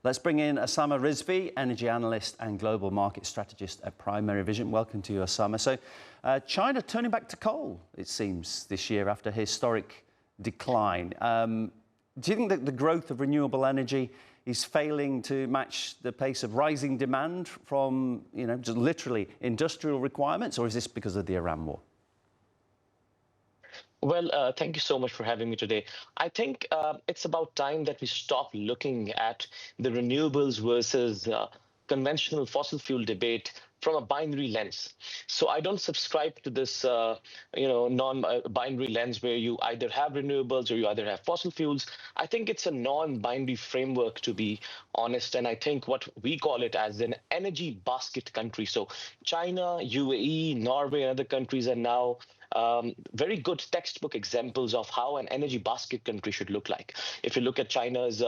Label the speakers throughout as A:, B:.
A: Let's bring in Osama Rizvi, Energy Analyst and Global Market Strategist at Primary Vision. Welcome to you, Osama. So, China turning back to coal, it seems, this year after historic decline. Do you think that the growth of renewable energy is failing to match the pace of rising demand from, just literally industrial requirements, or is this because of the Iran war?
B: Well, thank you so much for having me today. I think it's about time that we stop looking at the renewables versus conventional fossil fuel debate from a binary lens. So I don't subscribe to this, non-binary lens where you either have renewables or you either have fossil fuels. I think it's a non-binary framework, to be honest. And I think what we call it as an energy basket country. So China, UAE, Norway, and other countries are now very good textbook examples of how an energy basket country should look like. If you look at China's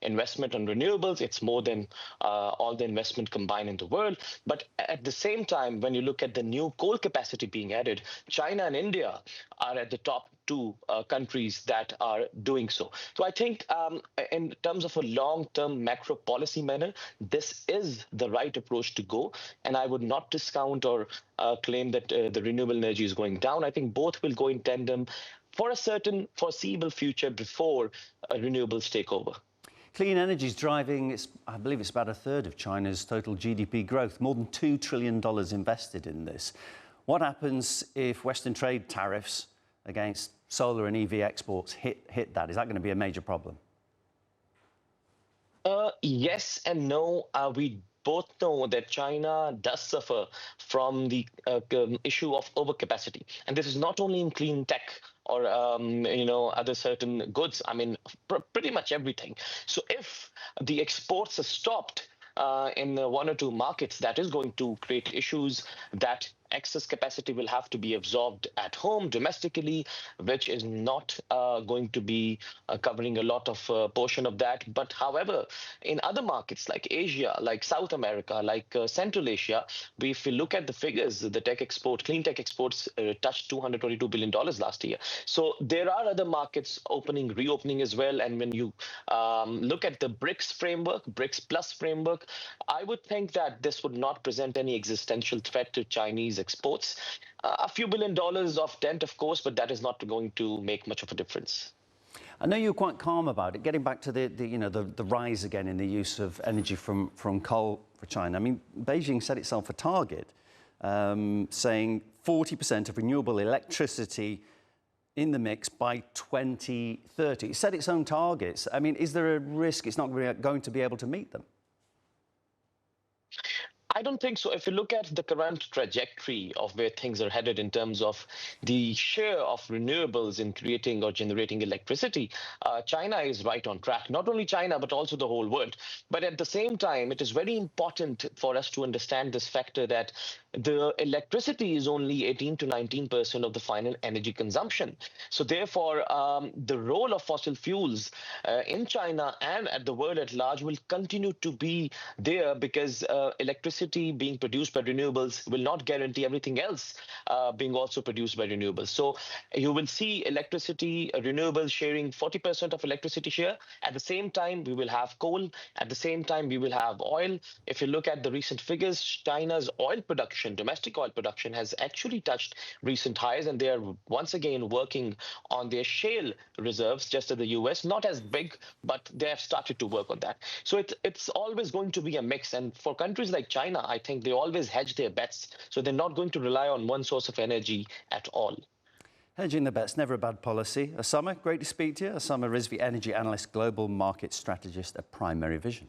B: investment on renewables, it's more than all the investment combined in the world. But at the same time, when you look at the new coal capacity being added, China and India are at the top two countries that are doing so. So I think in terms of a long-term macro policy manner, this is the right approach to go. And I would not discount or claim that the renewable energy is going down. I think both will go in tandem for a certain foreseeable future before renewables take over.
A: Clean energy is driving, I believe it's about a third of China's total GDP growth, more than $2 trillion invested in this. What happens if Western trade tariffs against solar and EV exports hit that? Is that going to be a major problem?
B: Yes and no. We both know that China does suffer from the issue of overcapacity. And this is not only in clean tech or, other certain goods. I mean, pretty much everything. So if the exports are stopped in one or two markets, that is going to create issues. That excess capacity will have to be absorbed at home domestically, which is not going to be covering a lot of portion of that. But however, in other markets like Asia, like South America, like Central Asia, if we look at the figures, the clean tech exports touched $222 billion last year. So there are other markets reopening as well. And when you look at the BRICS Plus framework, I would think that this would not present any existential threat to Chinese exports. A few $1 billion of dent, of course, but that is not going to make much of a difference.
A: I know you're quite calm about it. Getting back to the rise again in the use of energy from coal for China. I mean, Beijing set itself a target saying 40% of renewable electricity in the mix by 2030. It set its own targets. I mean, is there a risk it's not going to be able to meet them?
B: I don't think so. If you look at the current trajectory of where things are headed in terms of the share of renewables in creating or generating electricity, China is right on track. Not only China, but also the whole world. But at the same time, it is very important for us to understand this factor that the electricity is only 18 to 19% of the final energy consumption. So therefore, the role of fossil fuels in China and at the world at large will continue to be there because electricity being produced by renewables will not guarantee everything else being also produced by renewables. So you will see electricity, renewables sharing 40% of electricity share. At the same time, we will have coal. At the same time, we will have oil. If you look at the recent figures, China's oil production, domestic oil production, has actually touched recent highs, and they are once again working on their shale reserves, just as the US, not as big, but they have started to work on that. So it's always going to be a mix. And for countries like China, I think they always hedge their bets. So they're not going to rely on one source of energy at all.
A: Hedging the bet's never a bad policy. Osama, great to speak to you. Osama Rizvi, Energy Analyst, Global Market Strategist at Primary Vision.